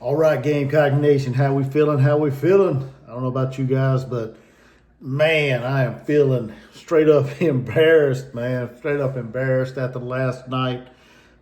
All right, Gamecock Nation, how we feeling? How we feeling? I don't know about you guys, but man, I am feeling straight up embarrassed, man. Straight up embarrassed after last night.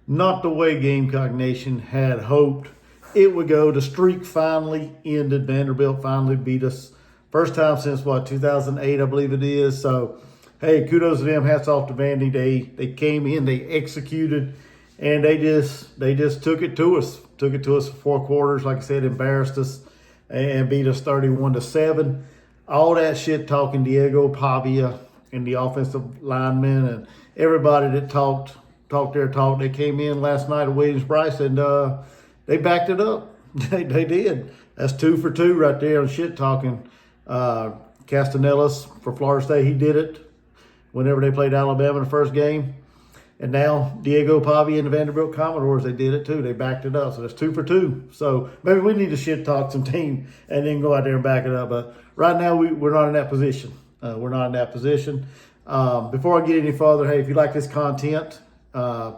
Not the way Gamecock Nation had hoped it would go. The streak finally ended. Vanderbilt finally beat us. First time since what, 2008, I believe it is. So, hey, kudos to them. Hats off to Vandy. They came in, they executed, and they just took it to us. Took it to us for 4 quarters. Like I said, embarrassed us and beat us 31-7. All that shit talking Diego Pavia and the offensive linemen and everybody that talked their talk. They came in last night at Williams-Brice and they backed it up. They did. That's 2 for 2 right there on shit talking. Castanelas for Florida State, he did it whenever they played Alabama in the first game. And now Diego Pavia and the Vanderbilt Commodores, they did it too. They backed it up. So that's 2 for 2. So maybe we need to shit talk some team and then go out there and back it up. But right now we're not in that position. We're not in that position. Before I get any further, hey, if you like this content, I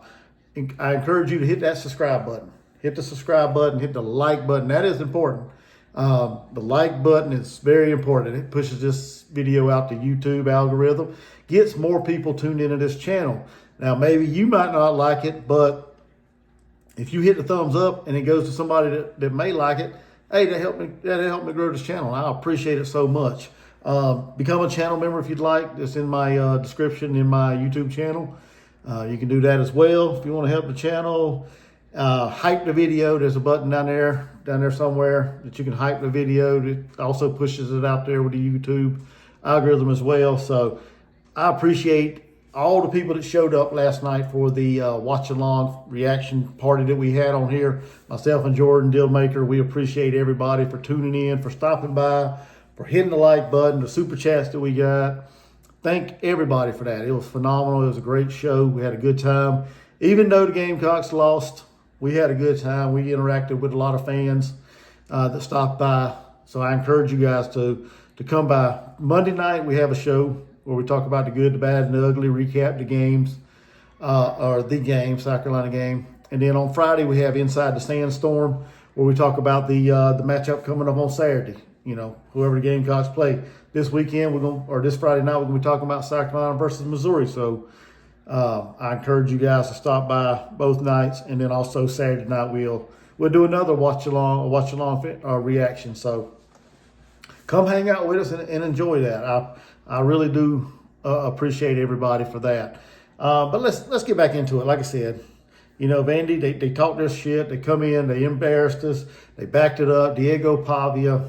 encourage you to hit that subscribe button. Hit the subscribe button, hit the like button. That is important. The like button is very important. It pushes this video out to YouTube algorithm, gets more people tuned into this channel. Now, maybe you might not like it, but if you hit the thumbs up and it goes to somebody that may like it, hey, that helped me grow this channel. I appreciate it so much. Become a channel member if you'd like. It's in my description in my YouTube channel. You can do that as well if you want to help the channel. Hype the video. There's a button down there somewhere that you can hype the video. It also pushes it out there with the YouTube algorithm as well. So I appreciate all the people that showed up last night for the watch along reaction party that we had on here. Myself and Jordan Dillmaker, we appreciate everybody for tuning in, for stopping by, for hitting the like button, the super chats that we got. Thank everybody for that. It was phenomenal. It was a great show. We had a good time. Even though the Gamecocks lost, we had a good time. We interacted with a lot of fans that stopped by. So I encourage you guys to come by. Monday night, we have a show where we talk about the good, the bad, and the ugly, recap the games, or the game, South Carolina game. And then on Friday, we have Inside the Sandstorm, where we talk about the matchup coming up on Saturday. You know, whoever the Gamecocks play. This weekend, this Friday night, we're going to be talking about South Carolina versus Missouri. So I encourage you guys to stop by both nights. And then also Saturday night, we'll do another watch-along reaction. So come hang out with us and enjoy that. I really do appreciate everybody for that. But let's get back into it. Like I said, you know, Vandy, they talked their shit. They come in, they embarrassed us. They backed it up. Diego Pavia,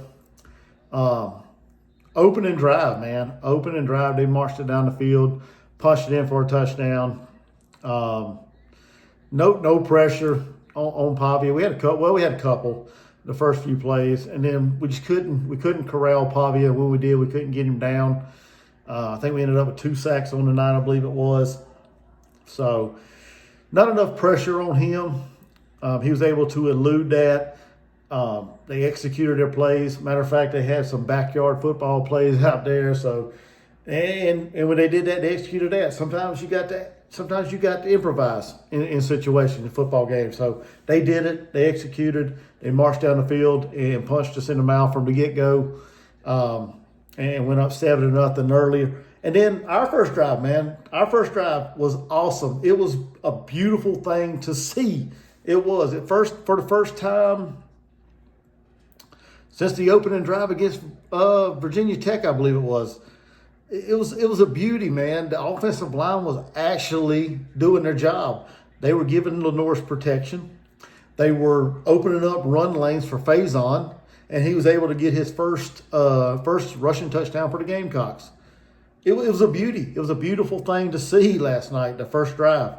opening drive, man. Opening drive. They marched it down the field, punched it in for a touchdown. No pressure on Pavia. We had a couple the first few plays, and then we couldn't corral Pavia. When we did, we couldn't get him down. I think we ended up with 2 sacks on the night, I believe it was. So not enough pressure on him. He was able to elude that. They executed their plays. Matter of fact, they had some backyard football plays out there. So, and when they did that, they executed that. Sometimes you got to improvise in situations in football games. So they did it. They executed. They marched down the field and punched us in the mouth from the get-go. And went up 7-0 earlier. And then our first drive, man, was awesome. It was a beautiful thing to see. It was for the first time since the opening drive against Virginia Tech, I believe it was. It was a beauty, man. The offensive line was actually doing their job. They were giving Lenore's protection. They were opening up run lanes for Faison. And he was able to get his first rushing touchdown for the Gamecocks. It was a beauty. It was a beautiful thing to see last night, the first drive.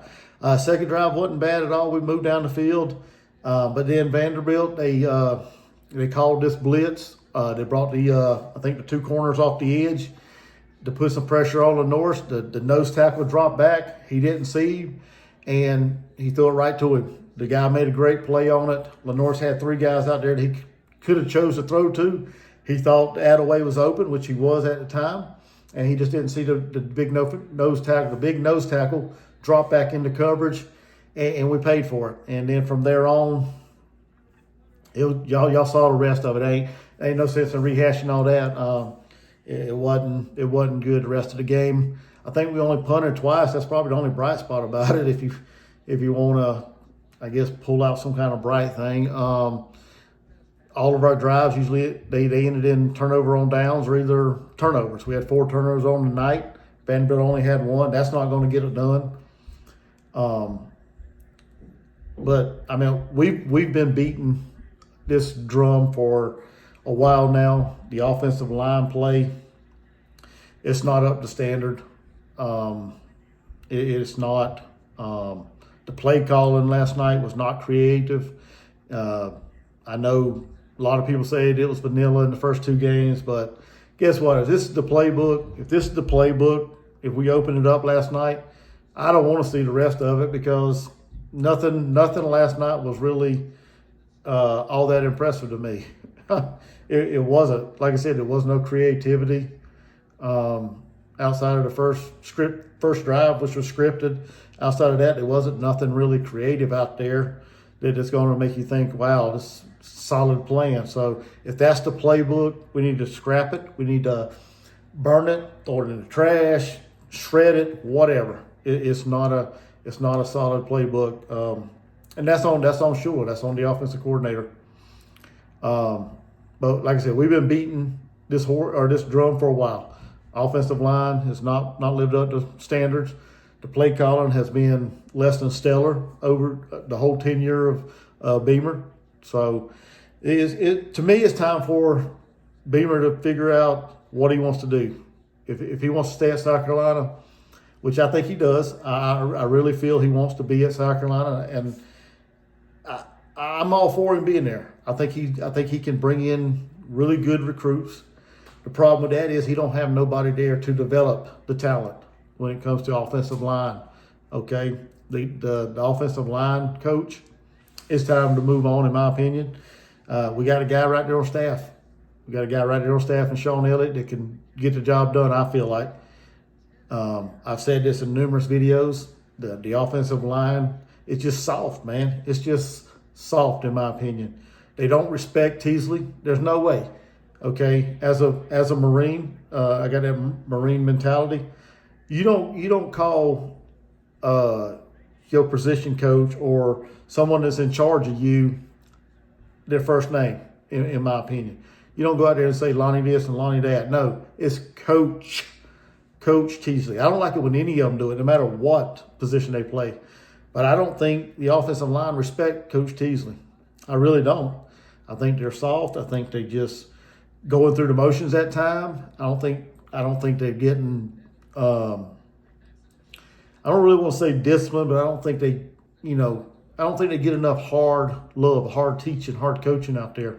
Second drive wasn't bad at all. We moved down the field. But then Vanderbilt, they called this blitz. They brought the 2 corners off the edge to put some pressure on Lenore. The nose tackle dropped back. He didn't see him, and he threw it right to him. The guy made a great play on it. Lenore's had 3 guys out there that he could have chose to throw to. He thought Attaway was open, which he was at the time, and he just didn't see the big nose tackle. The big nose tackle dropped back into coverage, and we paid for it. And then from there on, Y'all saw the rest of it. Ain't no sense in rehashing all that. It wasn't good the rest of the game. I think we only punted twice. That's probably the only bright spot about it. If you want to, I guess, pull out some kind of bright thing. All of our drives usually they ended in turnover on downs or either turnovers. We had 4 turnovers on the night. Vanderbilt only had 1. That's not going to get it done. But I mean, we've been beating this drum for a while now. The offensive line play, it's not up to standard. It's not. The play calling last night was not creative. I know a lot of people say it was vanilla in the first 2 games, but guess what? If this is the playbook, if we opened it up last night, I don't want to see the rest of it because nothing last night was really all that impressive to me. It wasn't, like I said, there was no creativity outside of the first drive, which was scripted. Outside of that, there wasn't nothing really creative out there that is going to make you think, wow, this is solid plan. So if that's the playbook, we need to scrap it. We need to burn it, throw it in the trash, shred it, whatever. It's not a solid playbook. And that's on Shula. That's on the offensive coordinator. But like I said, we've been beating this drum for a while. Offensive line has not lived up to standards. The play calling has been less than stellar over the whole tenure of Beamer. So to me, it's time for Beamer to figure out what he wants to do. If he wants to stay at South Carolina, which I think he does, I really feel he wants to be at South Carolina, and I'm all for him being there. I think he can bring in really good recruits. The problem with that is he don't have nobody there to develop the talent when it comes to offensive line. Okay, the offensive line coach, it's time to move on, in my opinion. We got a guy right there on staff. We got a guy right there on staff in Sean Elliott that can get the job done, I feel like. I've said this in numerous videos. The offensive line, it's just soft, man. It's just soft, in my opinion. They don't respect Teasley. There's no way. Okay, as a Marine, I got that Marine mentality. You don't call your position coach or someone that's in charge of you their first name, in my opinion. You don't go out there and say Lonnie this and Lonnie that. No, it's Coach Teasley. I don't like it when any of them do it, no matter what position they play. But I don't think the offensive line respect Coach Teasley. I really don't. I think they're soft. I think they just going through the motions at time. I don't think they're getting. I don't really want to say discipline, but I don't think they, I don't think they get enough hard love, hard teaching, hard coaching out there.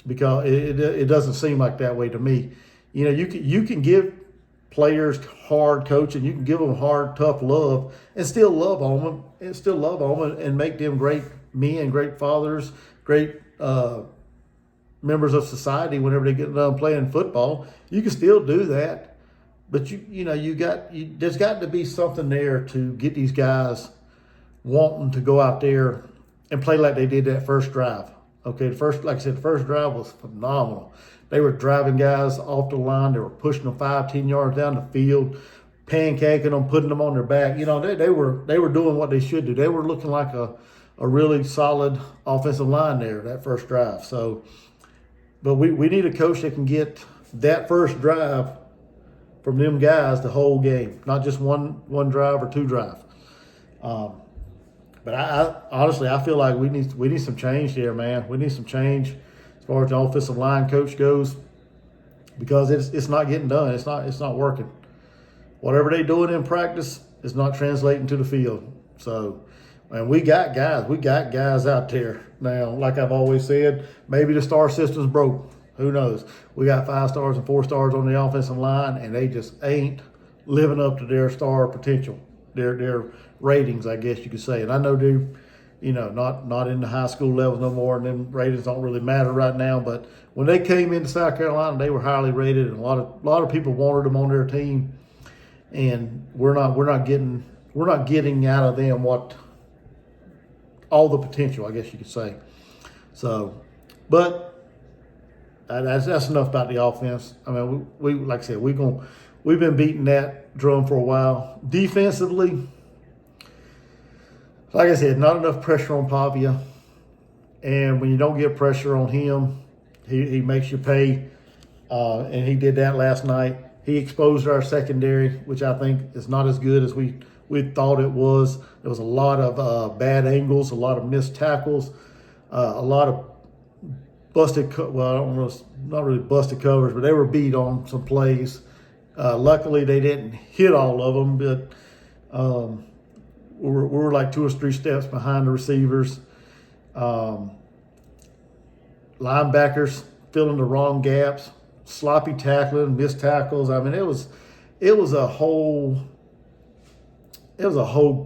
Because it doesn't seem like that way to me. You can give players hard coaching, you can give them hard, tough love, and still love on them, and make them great men, great fathers, great members of society whenever they get done playing football. You can still do that, but there's got to be something there to get these guys wanting to go out there and play like they did that first drive. Okay, like I said, the first drive was phenomenal. They were driving guys off the line. They were pushing them 5-10 yards down the field, pancaking them, putting them on their back. They were doing what they should do. They were looking like a really solid offensive line there, that first drive. So, but we need a coach that can get that first drive from them guys the whole game, not just one drive or 2 drives. But I honestly, I feel like we need some change here, man. We need some change as far as the offensive line coach goes, because it's not getting done. It's not working. Whatever they doing in practice is not translating to the field. So, and we got guys out there now. Like I've always said, maybe the star system's broke. Who knows? We got 5 stars and 4 stars on the offensive line, and they just ain't living up to their star potential. Their ratings, I guess you could say. And I know they're, not in the high school levels no more, and them ratings don't really matter right now. But when they came into South Carolina, they were highly rated, and a lot of people wanted them on their team. And we're not getting out of them what all the potential, I guess you could say. So, but that's enough about the offense. I mean, we like I said, we've been beating that drum for a while. Defensively, like I said, not enough pressure on Pavia, and when you don't get pressure on him, he makes you pay. And he did that last night. He exposed our secondary, which I think is not as good as we thought it was. There was a lot of bad angles, a lot of missed tackles, a lot of busted, well, I don't know, not really busted covers, but they were beat on some plays. Luckily, they didn't hit all of them, but we were like 2 or 3 steps behind the receivers. Linebackers filling the wrong gaps, sloppy tackling, missed tackles. I mean, it was a whole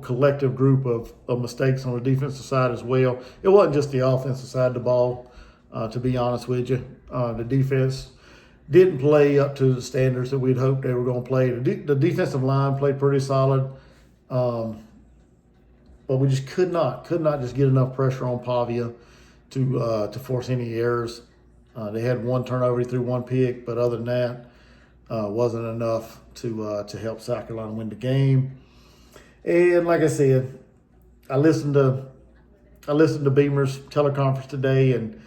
collective group of mistakes on the defensive side as well. It wasn't just the offensive side of the ball, to be honest with you. The defense didn't play up to the standards that we'd hoped they were going to play. The defensive line played pretty solid, but we just could not just get enough pressure on Pavia to force any errors. They had 1 turnover, he threw 1 pick, but other than that, wasn't enough to help South Carolina win the game. And like I said, I listened to Beamer's teleconference today, and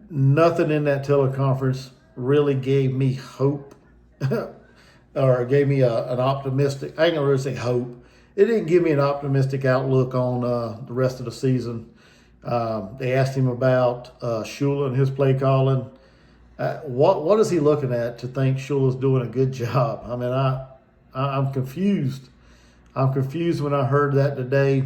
nothing in that teleconference really gave me hope or gave me an optimistic, I ain't gonna really say hope. It didn't give me an optimistic outlook on the rest of the season. They asked him about Shula and his play calling. What is he looking at to think Shula's doing a good job? I mean, I'm confused. I'm confused when I heard that today.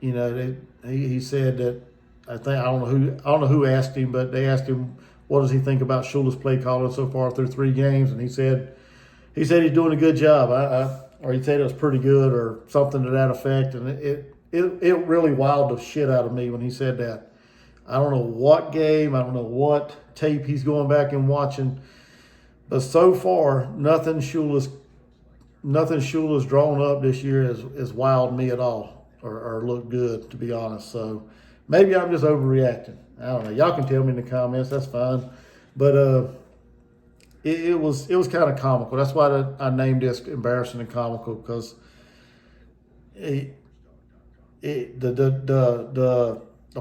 You know, he said that I don't know who asked him, but they asked him what does he think about Shula's play calling so far through 3 games, and he said he's doing a good job. Or he said it was pretty good or something to that effect, and it really wowed the shit out of me when he said that. I don't know what game, I don't know what tape he's going back and watching, but so far nothing Shula's drawn up this year has wowed me at all or looked good, to be honest. So maybe I'm just overreacting. I don't know. Y'all can tell me in the comments. That's fine. But it was kind of comical. That's why I named this embarrassing and comical, because the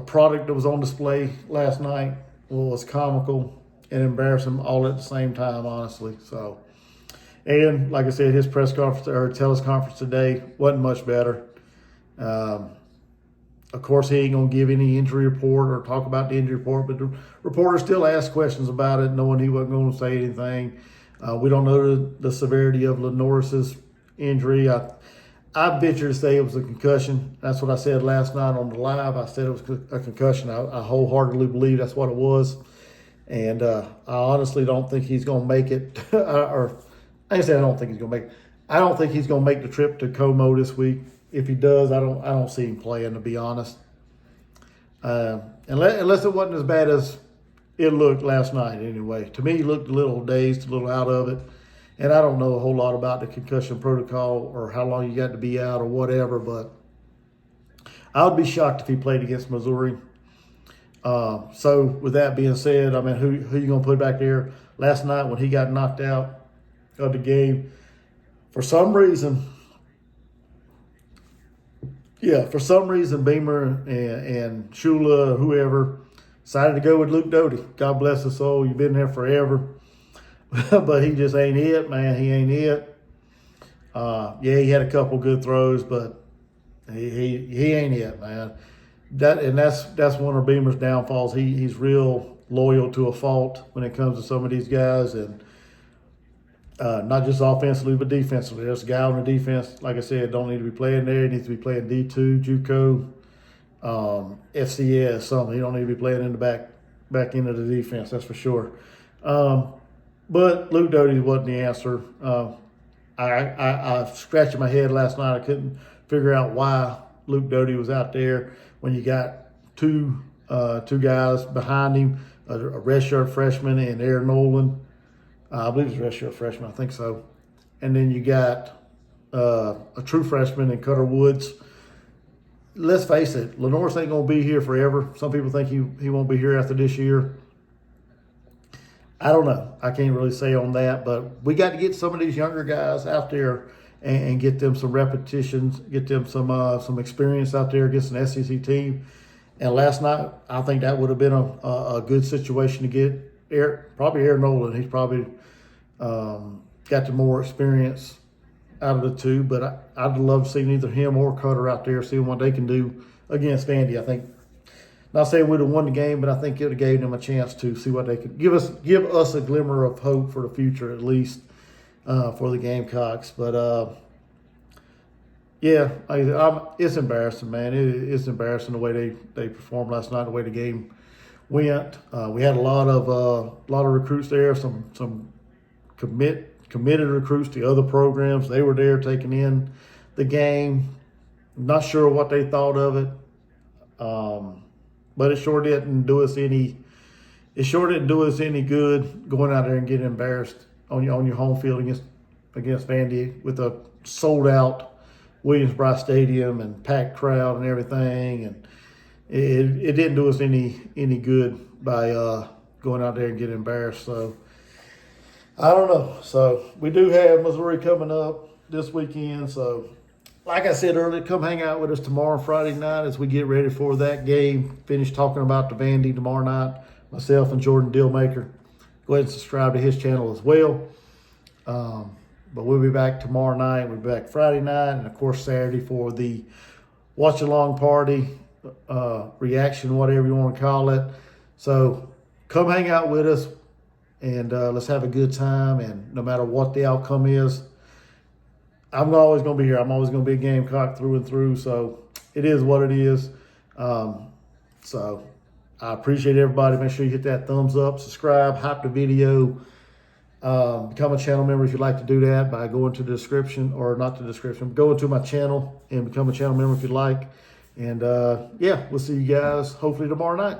product that was on display last night was comical and embarrassing all at the same time, honestly. So, and like I said, his press conference or teleconference today wasn't much better. Of course, he ain't going to give any injury report or talk about the injury report, but the reporter still asked questions about it, knowing he wasn't going to say anything. We don't know the severity of Lenoris's injury. I venture to say it was a concussion. That's what I said last night on the live. I said it was a concussion. I wholeheartedly believe that's what it was. And I honestly don't think he's going to make it. Or I say I don't think he's going to make it. I don't think he's going to make the trip to Como this week. If he does, I don't see him playing, to be honest. Unless it wasn't as bad as it looked last night anyway. To me, he looked a little dazed, a little out of it. And I don't know a whole lot about the concussion protocol or how long you got to be out or whatever, but I would be shocked if he played against Missouri. So with that being said, I mean, who you going to put back there? Last night when he got knocked out of the game, for some reason, Beamer and Shula, whoever, decided to go with Luke Doty. God bless his soul. You've been there forever. But he just ain't it, man. He ain't it. He had a couple good throws, but he ain't it, man. That's one of Beamer's downfalls. He's real loyal to a fault when it comes to some of these guys, and not just offensively but defensively. There's a guy on the defense, like I said, don't need to be playing there. He needs to be playing D2, JUCO, FCS, something. He don't need to be playing in the back end of the defense. That's for sure. But Luke Doty wasn't the answer. I scratched my head last night. I couldn't figure out why Luke Doty was out there when you got two guys behind him, a redshirt freshman and Aaron Nolan. I believe he's a redshirt freshman. I think so. And then you got a true freshman in Cutter Woods. let's face it, Lenore's ain't going to be here forever. Some people think he won't be here after this year. I don't know. I can't really say on that, but we got to get some of these younger guys out there and get them some repetitions, get them some experience out there against an SEC team. And last night, I think that would have been a good situation to get probably Aaron Nolan. He's probably got the more experience out of the two, but I'd love to see either him or Cutter out there, seeing what they can do against Vandy. I think, not saying we'd have won the game, but I think it would have gave them a chance to see what they could give us a glimmer of hope for the future, at least for the Gamecocks. But yeah, it's embarrassing, man. It's embarrassing the way they performed last night, the way the game went. We had a lot of recruits there, some committed recruits to other programs. They were there taking in the game. Not sure what they thought of it, but it sure didn't do us any. It sure didn't do us any good going out there and getting embarrassed on your home field against Vandy with a sold out Williams-Brice Stadium and packed crowd and everything, and it didn't do us any good by going out there and getting embarrassed. So I don't know. So we do have Missouri coming up this weekend. So like I said earlier, come hang out with us tomorrow, Friday night, as we get ready for that game. Finish talking about the Vandy tomorrow night. Myself and Jordan Dillmaker. Go ahead and subscribe to his channel as well. But we'll be back tomorrow night. We'll be back Friday night, and of course Saturday for the watch along party, reaction, whatever you want to call it. So come hang out with us, and let's have a good time. And no matter what the outcome is, I'm always going to be here. I'm always going to be a Gamecock through and through. So it is what it is. So I appreciate everybody. Make sure you hit that thumbs up, subscribe, hype the video. Become a channel member if you'd like to do that by going to the description, or not the description, go into my channel and become a channel member if you'd like. And yeah, we'll see you guys hopefully tomorrow night.